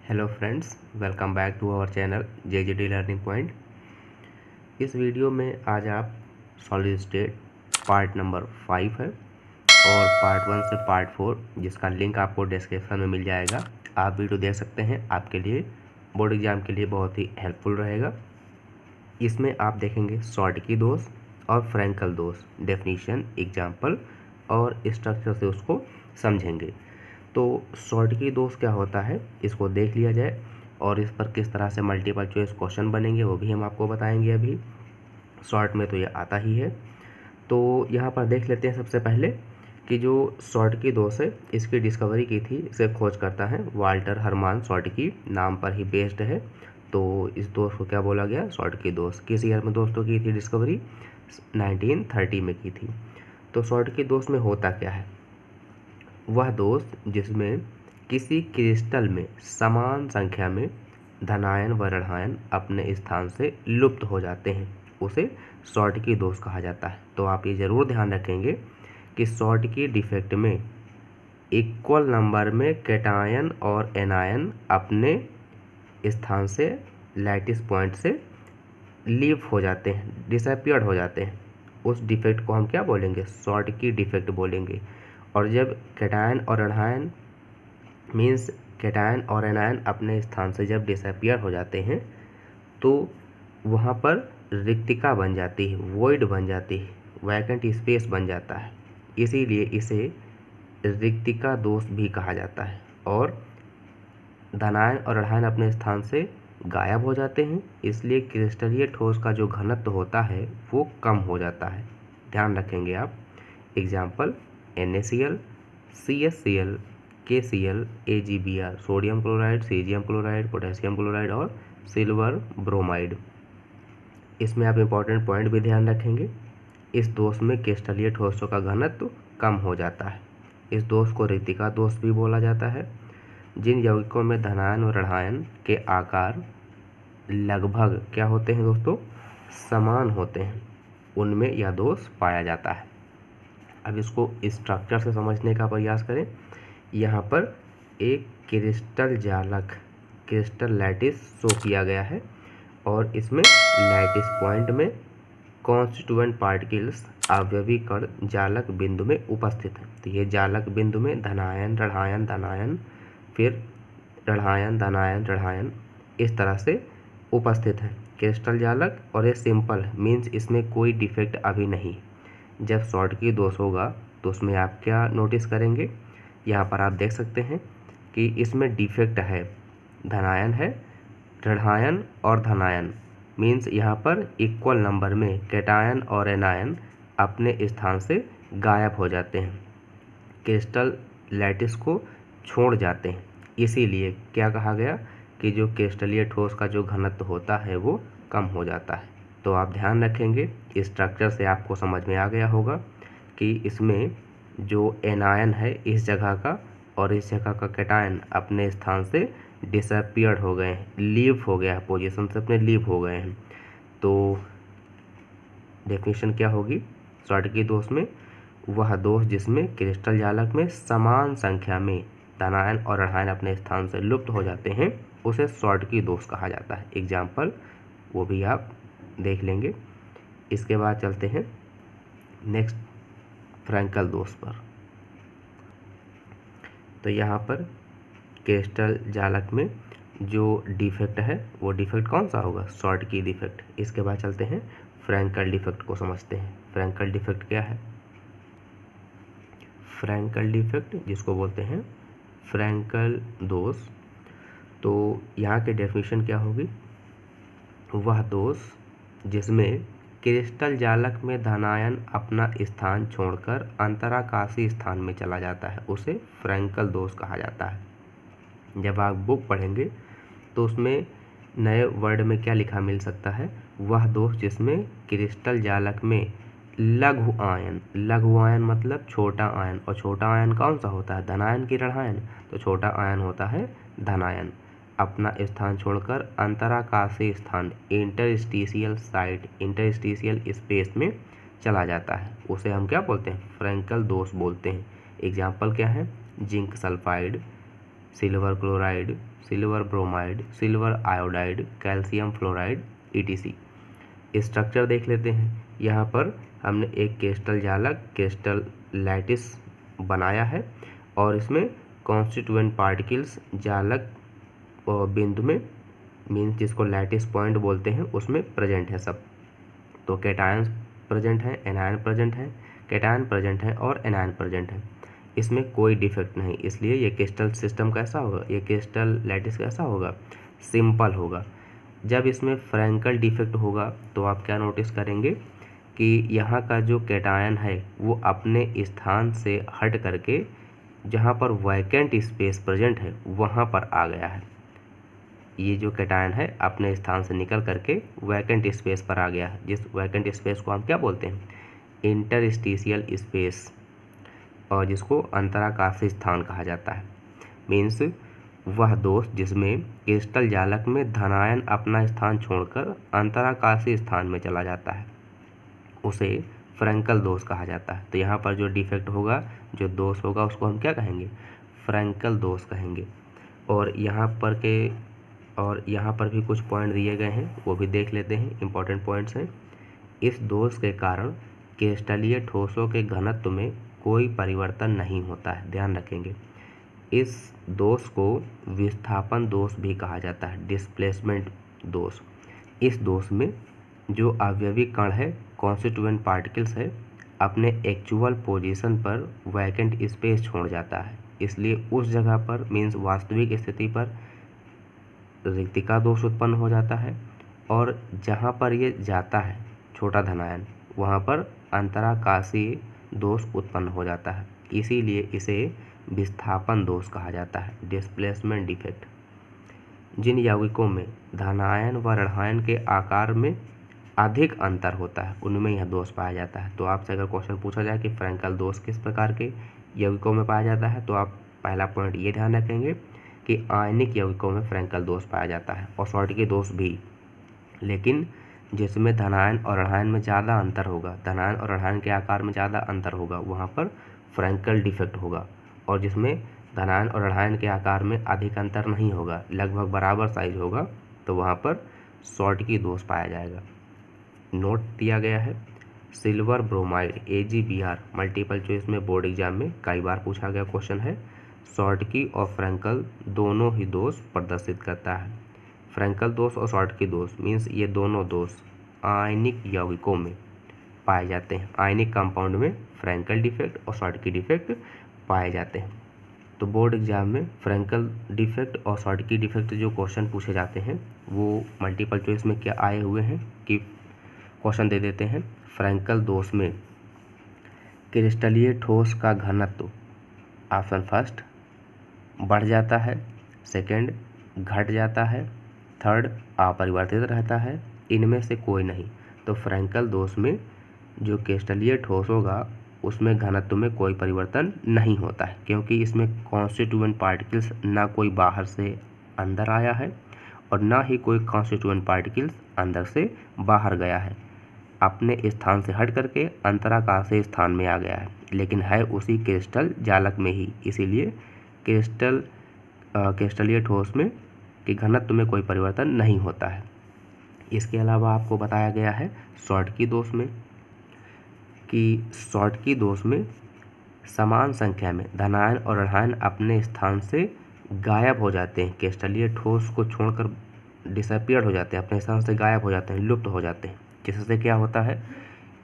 Hello friends, welcome back to our channel JJD learning point. इस video में आज आप सॉलिड स्टेट पार्ट नंबर 5 है और पार्ट 1 से पार्ट 4 जिसका लिंक आपको डिस्क्रिप्शन में मिल जाएगा। आप वीडियो देख सकते हैं, आपके लिए बोर्ड एग्जाम के लिए बहुत ही हेल्पफुल रहेगा। इसमें आप देखेंगे शॉर्टकी दोष और फ्रैंकल दोष, डेफिनीशन, एग्जाम्पल और स्ट्रक्चर से उसको समझेंगे। तो शॉर्टकी दोष क्या होता है इसको देख लिया जाए और इस पर किस तरह से मल्टीपल चॉइस क्वेश्चन बनेंगे वो भी हम आपको बताएंगे। अभी शॉर्ट में तो ये आता ही है। तो यहाँ पर देख लेते हैं सबसे पहले कि जो शॉर्टकी दोष है इसकी डिस्कवरी की थी, इसे खोज करता है वाल्टर हरमान शॉर्टकी, नाम पर ही बेस्ड है। तो इस दोष को क्या बोला गया? शॉर्टकी दोष। किस ईयर में दोस्तों की थी डिस्कवरी? 1930 में की थी। तो शॉर्टकी दोष में होता क्या है? वह दोष जिसमें किसी क्रिस्टल में समान संख्या में धनायन व ऋणायन अपने स्थान से लुप्त हो जाते हैं उसे शॉर्टकी दोष कहा जाता है। तो आप ये ज़रूर ध्यान रखेंगे कि शॉर्टकी डिफेक्ट में इक्वल नंबर में कैटायन और एनायन अपने स्थान से लैटिस पॉइंट से लीव हो जाते हैं, डिसअपियर्ड हो जाते हैं। उस डिफेक्ट को हम क्या बोलेंगे? शॉर्टकी डिफेक्ट बोलेंगे। और जब कैटायन और ऋणायन मीन्स कैटायन और एनायन अपने स्थान से जब डिसअपियर हो जाते हैं तो वहाँ पर रिक्तिका बन जाती है, वॉइड बन जाती है, वैकेंट स्पेस बन जाता है। इसीलिए इसे रिक्तिका दोष भी कहा जाता है। और धनायन और ऋणायन अपने स्थान से गायब हो जाते हैं, इसलिए क्रिस्टलीय ठोस का जो घनत्व होता है वो कम हो जाता है। ध्यान रखेंगे आप। Example NaCl, CSCl, KCl, AgBr, sodium chloride, caesium chloride, potassium chloride और सिल्वर ब्रोमाइड। इसमें आप इम्पॉर्टेंट पॉइंट भी ध्यान रखेंगे। इस दोष में क्रिस्टलीय ठोसों का घनत्व कम हो जाता है। इस दोष को रिक्तिका दोष भी बोला जाता है। जिन यौगिकों में धनायन और ऋणायन के आकार लगभग क्या होते हैं दोस्तों? समान होते हैं, उनमें यह दोष पाया जाता है। अब इसको स्ट्रक्चर से समझने का प्रयास करें। यहाँ पर एक क्रिस्टल जालक, क्रिस्टल लैटिस शो किया गया है और इसमें लैटिस पॉइंट में कॉन्स्टिट्यूएंट पार्टिकल्स अवयवी कण जालक बिंदु में उपस्थित है। तो ये जालक बिंदु में धनायन ऋणायन धनायन, फिर ऋणायन धनायन ऋणायन इस तरह से उपस्थित है क्रिस्टल जालक। और ये सिंपल मीन्स इसमें कोई डिफेक्ट अभी नहीं। जब शॉर्टकी दोष होगा तो उसमें आप क्या नोटिस करेंगे? यहाँ पर आप देख सकते हैं कि इसमें डिफेक्ट है, धनायन है, ऋणायन और धनायन मीन्स यहाँ पर इक्वल नंबर में कैटायन और एनायन अपने स्थान से गायब हो जाते हैं, क्रिस्टल लैटिस को छोड़ जाते हैं। इसीलिए क्या कहा गया कि जो क्रिस्टलीय ठोस का जो घनत्व होता है वो कम हो जाता है। तो आप ध्यान रखेंगे, स्ट्रक्चर से आपको समझ में आ गया होगा कि इसमें जो एनायन है इस जगह का और इस जगह का कैटायन अपने स्थान से डिसअपियर्ड हो गए हैं, लीव हो गया है, पोजीशन से अपने लीव हो गए हैं। तो डेफिनेशन क्या होगी शॉर्टकी दोष में? वह दोष जिसमें क्रिस्टल जालक में समान संख्या में धनायन और ऋणायन अपने स्थान से लुप्त हो जाते हैं उसे शॉर्टकी दोष कहा जाता है। एग्जाम्पल वो भी आप देख लेंगे। इसके बाद चलते हैं नेक्स्ट फ्रैंकल दोष पर। तो यहाँ पर क्रिस्टल जालक में जो डिफेक्ट है वो डिफेक्ट कौन सा होगा? Schottky defect. इसके बाद चलते हैं फ्रैंकल डिफेक्ट को समझते हैं। फ्रैंकल डिफेक्ट क्या है? फ्रैंकल डिफेक्ट जिसको बोलते हैं फ्रैंकल दोष। तो यहाँ के डेफिनेशन क्या होगी? वह दोष जिसमें क्रिस्टल जालक में धनायन अपना स्थान छोड़कर अंतराकाशी स्थान में चला जाता है उसे फ्रैंकल दोष कहा जाता है। जब आप बुक पढ़ेंगे तो उसमें नए वर्ड में क्या लिखा मिल सकता है? वह दोष जिसमें क्रिस्टल जालक में लघु आयन, लघु आयन मतलब छोटा आयन, और छोटा आयन कौन सा होता है? धनायन की ऋणायन? तो छोटा आयन होता है धनायन, अपना स्थान छोड़कर अंतराकाशी स्थान, इंटरस्टिशियल साइट, इंटरस्टिशियल स्पेस में चला जाता है उसे हम क्या बोलते हैं? फ्रैंकल दोष बोलते हैं। एग्जाम्पल क्या है? Zinc sulphide, silver chloride, silver bromide, silver iodide, calcium fluoride ETC। Structure देख लेते हैं। यहाँ पर हमने एक क्रिस्टल जालक, क्रिस्टल लैटिस बनाया है और इसमें कॉन्स्टिट्यूएंट पार्टिकल्स जालक और बिंदु में मीन्स जिसको लैटिस पॉइंट बोलते हैं उसमें प्रेजेंट है सब। तो कैटायंस प्रेजेंट है, एनायन प्रेजेंट है, कैटायन प्रेजेंट है और एनायन प्रेजेंट है। इसमें कोई डिफेक्ट नहीं, इसलिए ये क्रिस्टल सिस्टम कैसा होगा, ये क्रिस्टल लैटिस कैसा होगा, सिंपल होगा। जब इसमें फ्रैंकल डिफेक्ट होगा तो आप क्या नोटिस करेंगे कि यहाँ का जो कैटायन है वो अपने स्थान से हट करके जहाँ पर वैकेंट स्पेस प्रेजेंट है वहाँ पर आ गया है। ये जो कैटायन है अपने स्थान से निकल करके वैकेंट स्पेस पर आ गया है, जिस वैकेंट स्पेस को हम क्या बोलते हैं, इंटरस्टिशियल स्पेस, और जिसको अंतराकाशी स्थान कहा जाता है। मीन्स वह दोष जिसमें क्रिस्टल जालक में धनायन अपना स्थान छोड़कर अंतराकाशी स्थान में चला जाता है उसे फ्रैंकल दोष कहा जाता है। तो यहाँ पर जो डिफेक्ट होगा, जो दोष होगा, उसको हम क्या कहेंगे, फ्रैंकल दोष कहेंगे। और यहाँ पर भी कुछ पॉइंट दिए गए हैं, वो भी देख लेते हैं, इंपॉर्टेंट पॉइंट्स हैं। इस दोष के कारण क्रिस्टलीय ठोसों के घनत्व में कोई परिवर्तन नहीं होता है, ध्यान रखेंगे। इस दोष को विस्थापन दोष भी कहा जाता है, डिस्प्लेसमेंट दोष। इस दोष में जो अवयवी कण है, कॉन्स्टिट्यूएंट पार्टिकल्स है, अपने एक्चुअल पोजीशन पर वैकेंट स्पेस छोड़ जाता है, इसलिए उस जगह पर मीन्स वास्तविक स्थिति पर रिक्तिका दोष उत्पन्न हो जाता है, और जहाँ पर ये जाता है छोटा धनायन वहाँ पर अंतराकाशीय दोष उत्पन्न हो जाता है, इसीलिए इसे विस्थापन दोष कहा जाता है, डिस्प्लेसमेंट डिफेक्ट। जिन यौगिकों में धनायन व ऋणायन के आकार में अधिक अंतर होता है उनमें यह दोष पाया जाता है। तो आपसे अगर क्वेश्चन पूछा जाए कि फ्रैंकल दोष किस प्रकार के यौगिकों में पाया जाता है, तो आप पहला पॉइंट ये ध्यान रखेंगे कि आयनिक यौगिकों में फ्रैंकल दोष पाया जाता है, और शॉर्टकी दोष भी। लेकिन जिसमें धनायन और ऋणायन में ज़्यादा अंतर होगा, धनायन और ऋणायन के आकार में ज़्यादा अंतर होगा, वहाँ पर फ्रैंकल डिफेक्ट होगा। और जिसमें धनायन और ऋणायन के आकार में अधिक अंतर नहीं होगा, लगभग बराबर साइज होगा, तो वहाँ पर शॉर्टकी दोष पाया जाएगा। नोट दिया गया है, silver bromide AgBr multiple choice में बोर्ड एग्जाम में कई बार पूछा गया क्वेश्चन है। शॉर्टकी और फ्रैंकल दोनों ही दोष प्रदर्शित करता है। फ्रैंकल दोष और शॉर्टकी दोष मीन्स ये दोनों दोष आयनिक यौगिकों में पाए जाते हैं। आयनिक कंपाउंड में फ्रैंकल डिफेक्ट और शॉर्टकी डिफेक्ट पाए जाते हैं। तो बोर्ड एग्जाम में फ्रैंकल डिफेक्ट और शॉर्टकी डिफेक्ट जो क्वेश्चन पूछे जाते हैं वो मल्टीपल चॉइस में क्या आए हुए हैं कि क्वेश्चन दे देते हैं। फ्रैंकल दोष में क्रिस्टलीय ठोस का घनत्व ऑप्शन फर्स्ट बढ़ जाता है, सेकंड घट जाता है, थर्ड अपरिवर्तित रहता है, इनमें से कोई नहीं। तो फ्रैंकल दोष में जो क्रिस्टलीय ठोस होगा उसमें घनत्व में कोई परिवर्तन नहीं होता है, क्योंकि इसमें कॉन्स्टिट्यूएंट पार्टिकल्स ना कोई बाहर से अंदर आया है और ना ही कोई कॉन्स्टिट्यूएंट पार्टिकल्स अंदर से बाहर गया है, अपने स्थान से हट करके अंतराकाशीय स्थान में आ गया है, लेकिन है उसी क्रिस्टल जालक में ही। इसीलिए क्रिस्टलीय ठोस में कि घनत्व में कोई परिवर्तन नहीं होता है। इसके अलावा आपको बताया गया है शॉर्टकी दोष में कि शॉर्टकी दोष में समान संख्या में धनायन और ऋणायन अपने स्थान से गायब हो जाते हैं, क्रिस्टलीय ठोस को छोड़कर डिसअपीयर हो जाते हैं, अपने स्थान से गायब हो जाते हैं, लुप्त हो जाते हैं, जिससे क्या होता है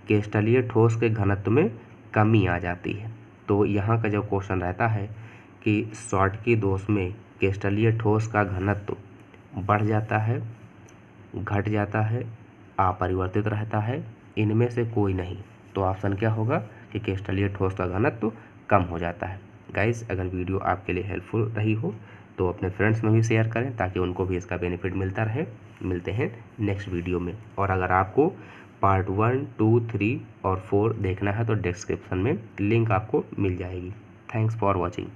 क्रिस्टलीय ठोस के घनत्व में कमी आ जाती है। तो यहाँ का जो क्वेश्चन रहता है कि शॉर्टकी दोष में क्रिस्टलीय ठोस का घनत्व बढ़ जाता है, घट जाता है, अपरिवर्तित रहता है, इनमें से कोई नहीं। तो ऑप्शन क्या होगा कि क्रिस्टलीय ठोस का घनत्व कम हो जाता है। गाइस, अगर वीडियो आपके लिए हेल्पफुल रही हो तो अपने फ्रेंड्स में भी शेयर करें ताकि उनको भी इसका बेनिफिट मिलता रहे। मिलते हैं नेक्स्ट वीडियो में। और अगर आपको पार्ट 1, 2, 3 और 4 देखना है तो डिस्क्रिप्शन में लिंक आपको मिल जाएगी। Thanks for watching.